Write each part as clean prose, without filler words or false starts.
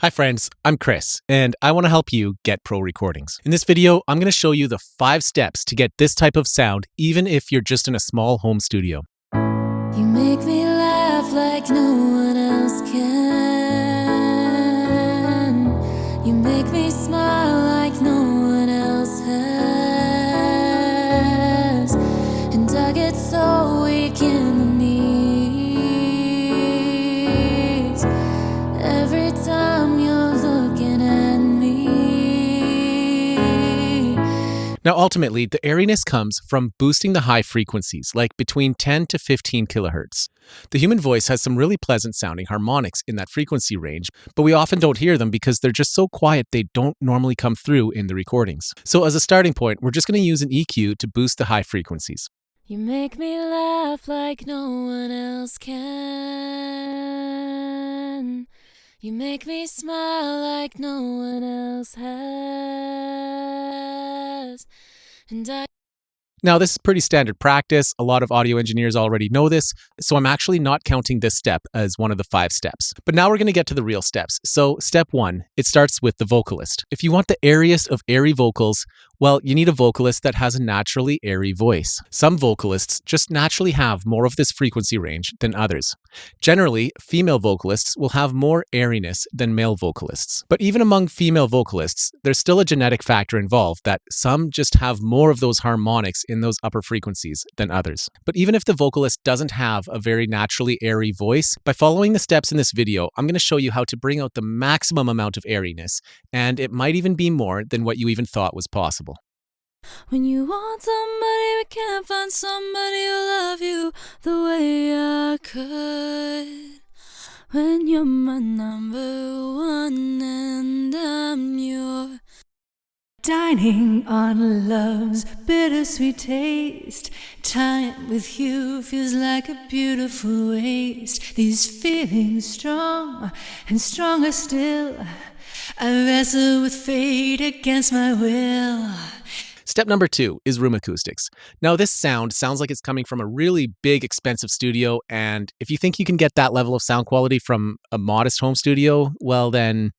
Hi friends, I'm Chris, and I want to help you get pro recordings. In this video, I'm going to show you the 5 steps to get this type of sound, even if you're just in a small home studio. You make me laugh like no one else can. You make me smile like no one else has. And I get so weak in the knees every time you're looking at me. Now, ultimately, the airiness comes from boosting the high frequencies, like between 10 to 15 kilohertz. The human voice has some really pleasant sounding harmonics in that frequency range, but we often don't hear them because they're just so quiet they don't normally come through in the recordings. So as a starting point, we're just going to use an EQ to boost the high frequencies. You make me laugh like no one else can. You make me smile like no one else has. And Now, this is pretty standard practice. A lot of audio engineers already know this, so I'm actually not counting this step as one of the 5 steps. But now we're going to get to the real steps. So step 1, it starts with the vocalist. If you want the airiest of airy vocals, well, you need a vocalist that has a naturally airy voice. Some vocalists just naturally have more of this frequency range than others. Generally, female vocalists will have more airiness than male vocalists. But even among female vocalists, there's still a genetic factor involved that some just have more of those harmonics in those upper frequencies than others. But even if the vocalist doesn't have a very naturally airy voice, by following the steps in this video, I'm going to show you how to bring out the maximum amount of airiness, and it might even be more than what you even thought was possible. when you want somebody but can't find somebody who love you the way I could. When you're my number one and I'm your. Dining on love's bittersweet taste. Time with you feels like a beautiful waste. These feelings strong and stronger still. I wrestle with fate against my will. Step number 2 is room acoustics. Now, this sounds like it's coming from a really big, expensive studio, and if you think you can get that level of sound quality from a modest home studio, well then,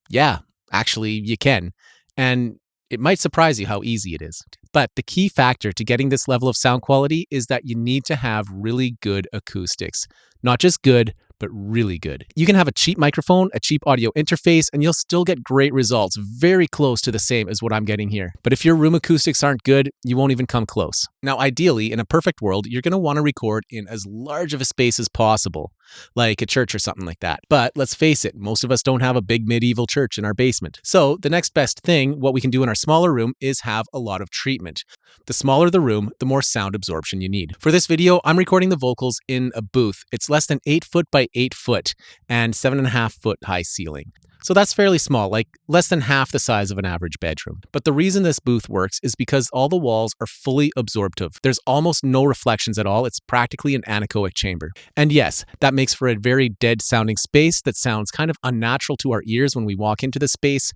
yeah, actually you can. And it might surprise you how easy it is. But the key factor to getting this level of sound quality is that you need to have really good acoustics. Not just good, but really good. You can have a cheap microphone, a cheap audio interface, and you'll still get great results, very close to the same as what I'm getting here. But if your room acoustics aren't good, you won't even come close. Now, ideally, in a perfect world, you're going to want to record in as large of a space as possible, like a church or something like that. But let's face it, most of us don't have a big medieval church in our basement. So the next best thing, what we can do in our smaller room, is have a lot of treatment. The smaller the room, the more sound absorption you need. For this video, I'm recording the vocals in a booth. It's less than 8 foot by 8 foot and 7.5 foot high ceiling. So that's fairly small, like less than half the size of an average bedroom. But the reason this booth works is because all the walls are fully absorptive. There's almost no reflections at all. It's practically an anechoic chamber. And yes, that makes for a very dead sounding space that sounds kind of unnatural to our ears when we walk into the space.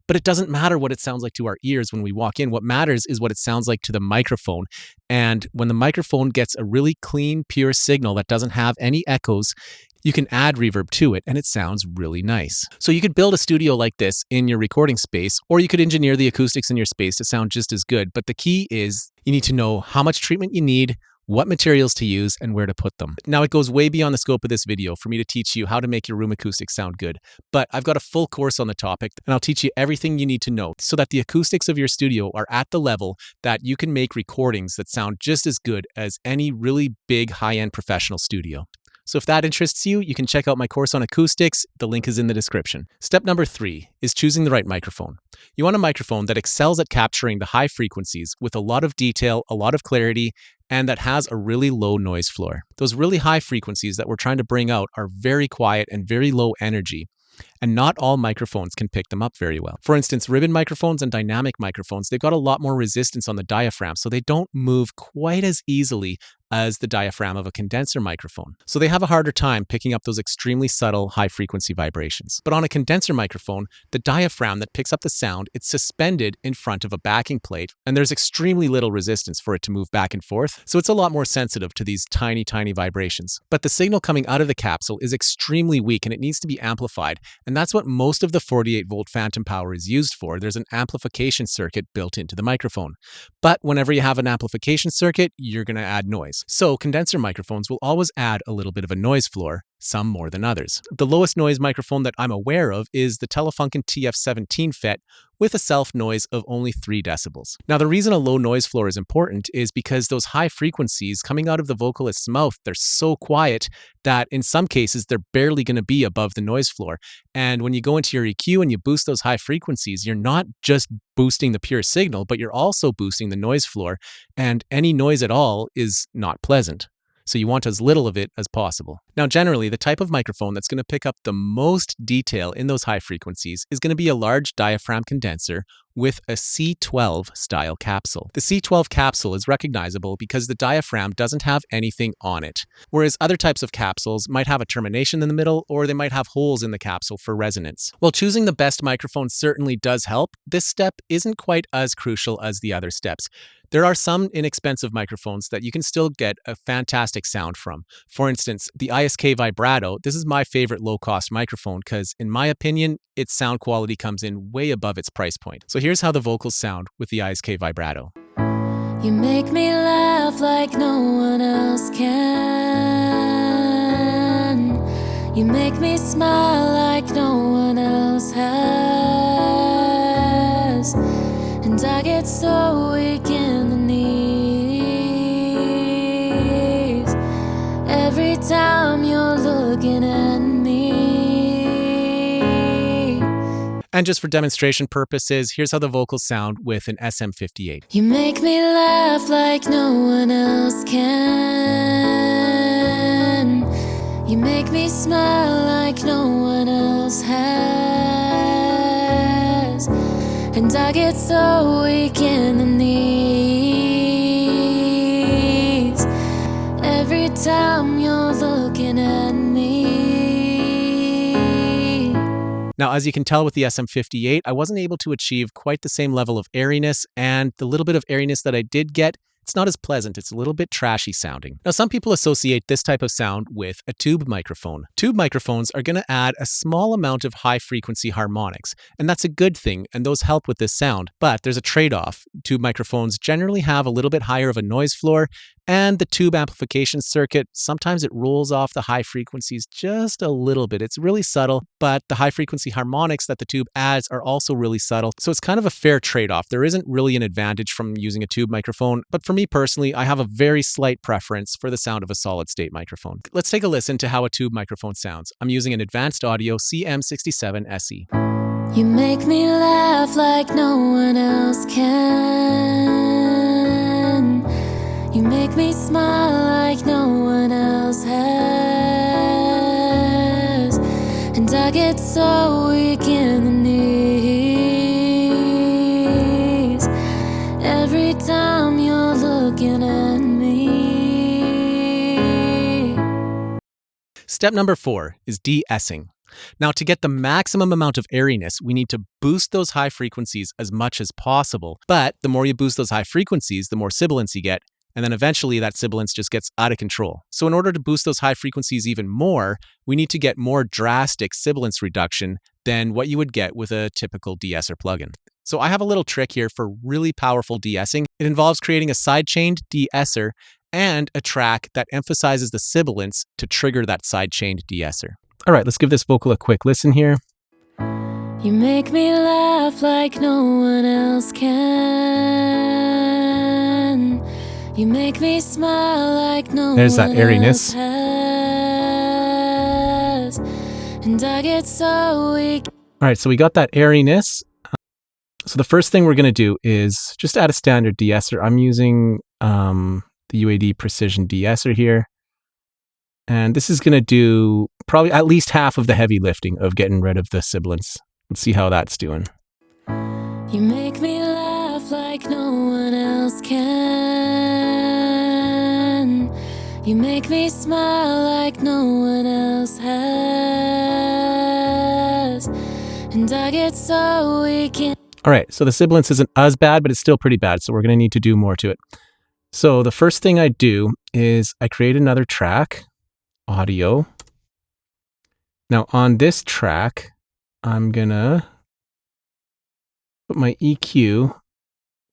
But it doesn't matter what it sounds like to our ears when we walk in. What matters is what it sounds like to the microphone. And when the microphone gets a really clean, pure signal that doesn't have any echoes, you can add reverb to it and it sounds really nice. So you could build a studio like this in your recording space, or you could engineer the acoustics in your space to sound just as good. But the key is you need to know how much treatment you need, what materials to use, and where to put them. Now, it goes way beyond the scope of this video for me to teach you how to make your room acoustics sound good, but I've got a full course on the topic, and I'll teach you everything you need to know so that the acoustics of your studio are at the level that you can make recordings that sound just as good as any really big high-end professional studio. So if that interests you, you can check out my course on acoustics. The link is in the description. Step number 3 is choosing the right microphone. You want a microphone that excels at capturing the high frequencies with a lot of detail, a lot of clarity, and that has a really low noise floor. Those really high frequencies that we're trying to bring out are very quiet and very low energy. And not all microphones can pick them up very well. For instance, ribbon microphones and dynamic microphones, they've got a lot more resistance on the diaphragm, so they don't move quite as easily as the diaphragm of a condenser microphone. So they have a harder time picking up those extremely subtle high-frequency vibrations. But on a condenser microphone, the diaphragm that picks up the sound, it's suspended in front of a backing plate, and there's extremely little resistance for it to move back and forth, so it's a lot more sensitive to these tiny, tiny vibrations. But the signal coming out of the capsule is extremely weak and it needs to be amplified, and that's what most of the 48-volt phantom power is used for. There's an amplification circuit built into the microphone. But whenever you have an amplification circuit, you're going to add noise. So condenser microphones will always add a little bit of a noise floor, some more than others. The lowest noise microphone that I'm aware of is the Telefunken TF17 FET with a self noise of only 3 decibels. Now, the reason a low noise floor is important is because those high frequencies coming out of the vocalist's mouth, they're so quiet that in some cases they're barely going to be above the noise floor. And when you go into your EQ and you boost those high frequencies, you're not just boosting the pure signal, but you're also boosting the noise floor, and any noise at all is not pleasant. So you want as little of it as possible. Now, generally, the type of microphone that's going to pick up the most detail in those high frequencies is going to be a large diaphragm condenser with a C12 style capsule. The C12 capsule is recognizable because the diaphragm doesn't have anything on it, whereas other types of capsules might have a termination in the middle, or they might have holes in the capsule for resonance. While choosing the best microphone certainly does help, this step isn't quite as crucial as the other steps. There are some inexpensive microphones that you can still get a fantastic sound from. For instance, the ISK Vibrato. This is my favorite low-cost microphone because, in my opinion, its sound quality comes in way above its price point. So here's how the vocals sound with the ISK Vibrato. You make me laugh like no one else can. You make me smile like no one else has. And I get so weak in the knees every time you're looking at me. And just for demonstration purposes, here's how the vocals sound with an SM58. You make me laugh like no one else can. You make me smile like no one else has. And I get so weak in the knees every time you're looking at me. Now, as you can tell with the SM58, I wasn't able to achieve quite the same level of airiness, and the little bit of airiness that I did get, it's not as pleasant. It's a little bit trashy sounding. Now, some people associate this type of sound with a tube microphone. Tube microphones are going to add a small amount of high-frequency harmonics, and that's a good thing, and those help with this sound. But there's a trade-off. Tube microphones generally have a little bit higher of a noise floor, and the tube amplification circuit, sometimes it rolls off the high frequencies just a little bit. It's really subtle, but the high-frequency harmonics that the tube adds are also really subtle, so it's kind of a fair trade-off. There isn't really an advantage from using a tube microphone, but for me personally, I have a very slight preference for the sound of a solid-state microphone. Let's take a listen to how a tube microphone sounds. I'm using an Advanced Audio CM67 SE. You make me laugh like no one else can. You make me smile like no one else has. And I get so weak in the knees every time you're looking at me. Step number 4 is de-essing. Now, to get the maximum amount of airiness, we need to boost those high frequencies as much as possible. But the more you boost those high frequencies, the more sibilance you get. And then eventually that sibilance just gets out of control. So in order to boost those high frequencies even more, we need to get more drastic sibilance reduction than what you would get with a typical de-esser plugin. So I have a little trick here for really powerful de-essing. It involves creating a side-chained de-esser and a track that emphasizes the sibilance to trigger that side-chained de-esser. All right, let's give this vocal a quick listen here. You make me laugh like no one else can. You make me smile like no There's that one airiness. else has. And I get so weak. All right, so we got that airiness. So the first thing we're going to do is just add a standard de-esser. I'm using the UAD Precision de-esser here. And this is going to do probably at least half of the heavy lifting of getting rid of the sibilance. Let's see how that's doing. You make me laugh like no one else can. You make me smile like no one else has. And I get so weak in. All right, so the sibilance isn't as bad, but it's still pretty bad, so we're going to need to do more to it. So the first thing I do is I create another track, audio. Now on this track, I'm going to put my EQ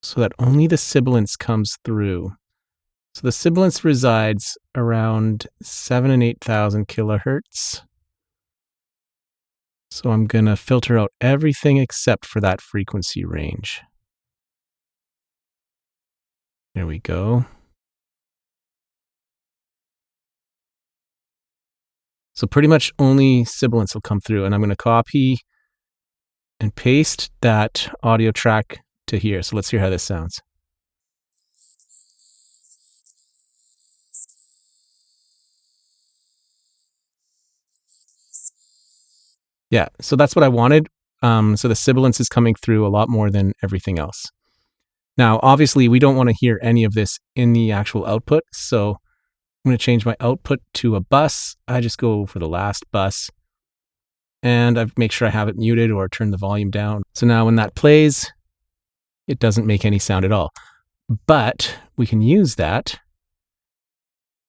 so that only the sibilance comes through. So the sibilance resides around 7,000 and 8,000 kilohertz. So I'm going to filter out everything except for that frequency range. There we go. So pretty much only sibilance will come through, and I'm going to copy and paste that audio track to here. So let's hear how this sounds. Yeah, so that's what I wanted. So the sibilance is coming through a lot more than everything else. Now, obviously, we don't want to hear any of this in the actual output. So I'm going to change my output to a bus. I just go for the last bus. And I make sure I have it muted or turn the volume down. So now when that plays, it doesn't make any sound at all. But we can use that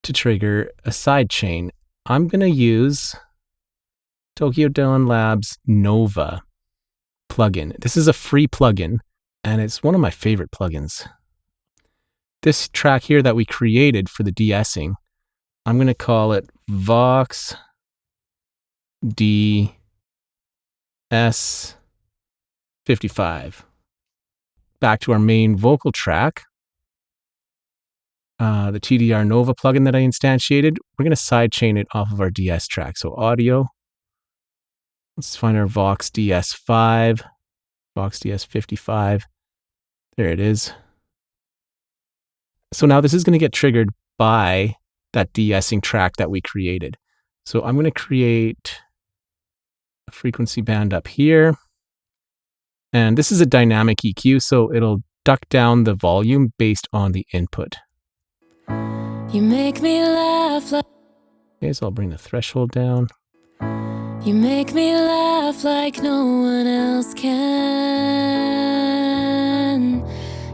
to trigger a sidechain. I'm going to use Tokyo Dawn Labs Nova plugin. This is a free plugin, and it's one of my favorite plugins. This track here that we created for the de-essing, I'm going to call it Vox de-ess55. Back to our main vocal track, the TDR Nova plugin that I instantiated, we're going to sidechain it off of our de-ess track. So audio. Let's find our Vox de-ess5, Vox de-ess55. There it is. So now this is going to get triggered by that de-essing track that we created. So I'm going to create a frequency band up here. And this is a dynamic EQ, so it'll duck down the volume based on the input. You make me laugh like. Okay, so I'll bring the threshold down. You make me laugh like no one else can.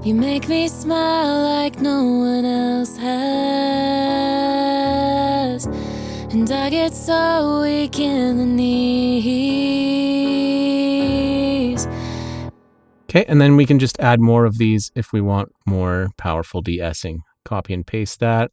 You make me smile like no one else has. And I get so weak in the knees. Okay, and then we can just add more of these if we want more powerful de-essing. Copy and paste that.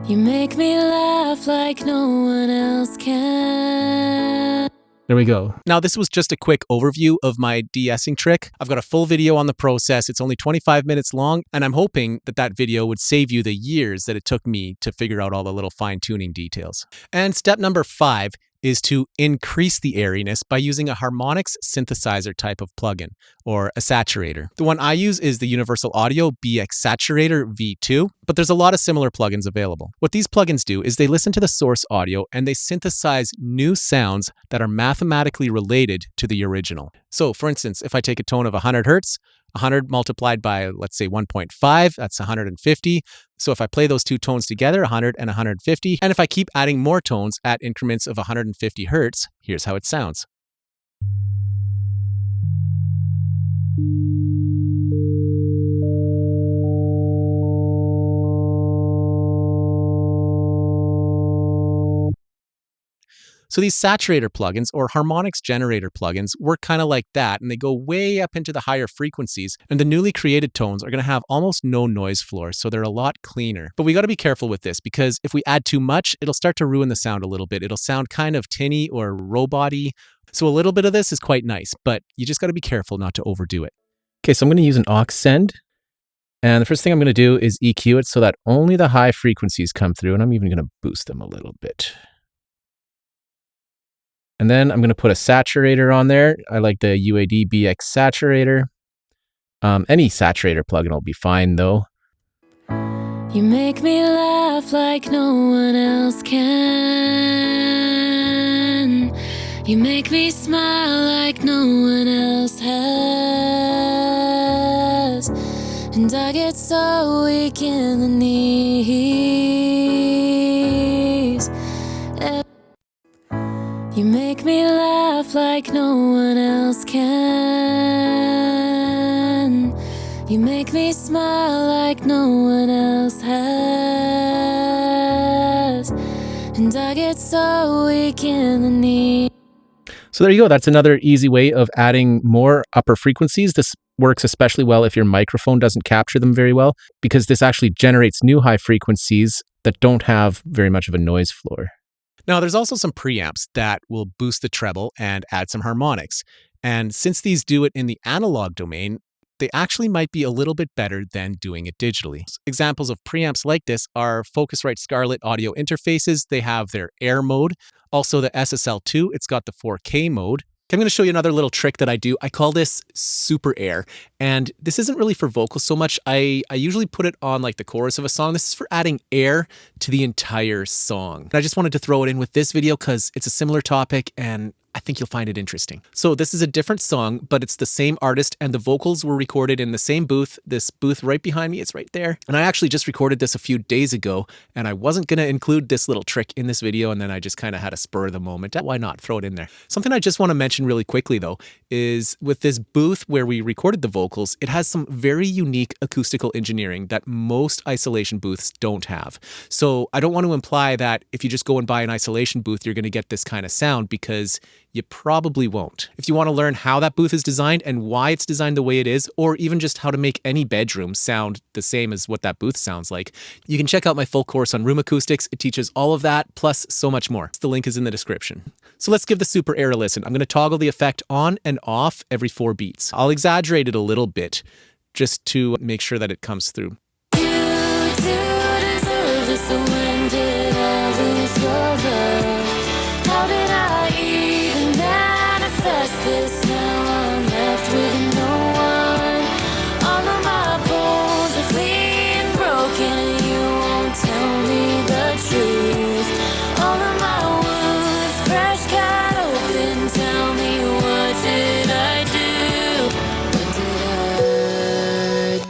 You make me laugh like no one else can. There we go. Now, this was just a quick overview of my de-essing trick. I've got a full video on the process. It's only 25 minutes long, and I'm hoping that that video would save you the years that it took me to figure out all the little fine-tuning details. And step number 5 is to increase the airiness by using a harmonics synthesizer type of plugin, or a saturator. The one I use is the Universal Audio BX Saturator V2, but there's a lot of similar plugins available. What these plugins do is they listen to the source audio and they synthesize new sounds that are mathematically related to the original. So for instance, if I take a tone of 100 hertz, 100 multiplied by, let's say, 1.5, that's 150. So if I play those two tones together, 100 and 150, and if I keep adding more tones at increments of 150 hertz, here's how it sounds. So these saturator plugins or harmonics generator plugins work kind of like that, and they go way up into the higher frequencies, and the newly created tones are going to have almost no noise floor, so they're a lot cleaner. But we got to be careful with this, because if we add too much, it'll start to ruin the sound a little bit. It'll sound kind of tinny or robot-y. So a little bit of this is quite nice, but you just got to be careful not to overdo it. Okay, so I'm going to use an aux send. And the first thing I'm going to do is EQ it so that only the high frequencies come through, and I'm even going to boost them a little bit. And then I'm going to put a saturator on there. I like the UAD BX Saturator. Any saturator plugin will be fine though. You make me laugh like no one else can. You make me smile like no one else has. and I get so weak in the knees. You make me laugh like no one else can. You make me smile like no one else has, and I get so weak in the knees. So there you go. That's another easy way of adding more upper frequencies. This works especially well if your microphone doesn't capture them very well, because this actually generates new high frequencies that don't have very much of a noise floor. Now, there's also some preamps that will boost the treble and add some harmonics. And since these do it in the analog domain, they actually might be a little bit better than doing it digitally. Examples of preamps like this are Focusrite Scarlett audio interfaces. They have their Air mode. Also the SSL2, it's got the 4K mode. I'm going to show you another little trick that I do. I call this super air. And this isn't really for vocals so much. I usually put it on like the chorus of a song. This is for adding air to the entire song. And I just wanted to throw it in with this video because it's a similar topic and I think you'll find it interesting. So this is a different song, but it's the same artist and the vocals were recorded in the same booth. This booth right behind me, it's right there. And I actually just recorded this a few days ago and I wasn't gonna include this little trick in this video, and then I just kind of had a spur of the moment. Why not throw it in there? Something I just want to mention really quickly though, is with this booth where we recorded the vocals, it has some very unique acoustical engineering that most isolation booths don't have. So I don't want to imply that if you just go and buy an isolation booth, you're gonna get this kind of sound, because you probably won't. If you want to learn how that booth is designed and why it's designed the way it is, or even just how to make any bedroom sound the same as what that booth sounds like, you can check out my full course on room acoustics. It teaches all of that, plus so much more. The link is in the description. So let's give the super air a listen. I'm going to toggle the effect on and off every 4 beats. I'll exaggerate it a little bit just to make sure that it comes through. You deserve this, so when did I lose your love? How did I even manifest this? Now I'm left with no one. All of my bones are clean broken, and you won't tell me the truth. All of my wounds fresh cut open. Tell me, what did I do? What did I?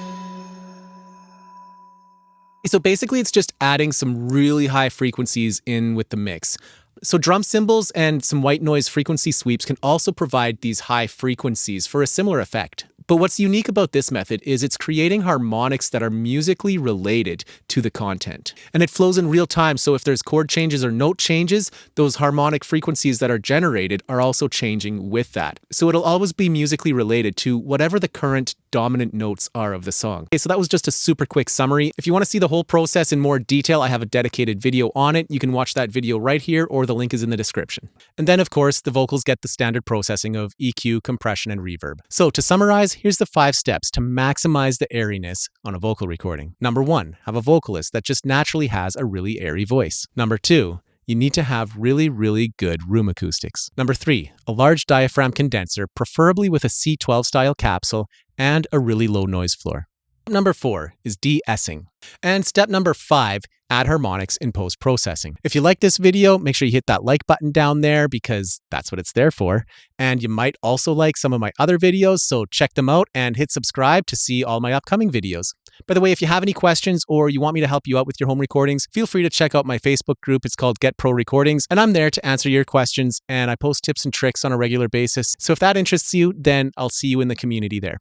So basically it's just adding some really high frequencies in with the mix. So drum cymbals and some white noise frequency sweeps can also provide these high frequencies for a similar effect. But what's unique about this method is it's creating harmonics that are musically related to the content. And it flows in real time, so if there's chord changes or note changes, those harmonic frequencies that are generated are also changing with that. So it'll always be musically related to whatever the current dominant notes are of the song. Okay, so that was just a super quick summary. If you want to see the whole process in more detail, I have a dedicated video on it. You can watch that video right here, or the link is in the description. And then of course, the vocals get the standard processing of EQ, compression, and reverb. So to summarize, here's the 5 steps to maximize the airiness on a vocal recording. Number 1, have a vocalist that just naturally has a really airy voice. Number 2, you need to have really, really good room acoustics. Number 3, a large diaphragm condenser, preferably with a C12 style capsule and a really low noise floor. Number 4 is de-essing. And step number 5, add harmonics in post-processing. If you like this video, make sure you hit that like button down there, because that's what it's there for. And you might also like some of my other videos, so check them out and hit subscribe to see all my upcoming videos. By the way, if you have any questions or you want me to help you out with your home recordings, feel free to check out my Facebook group. It's called Get.Pro.Recordings, and I'm there to answer your questions, and I post tips and tricks on a regular basis. So if that interests you, then I'll see you in the community there.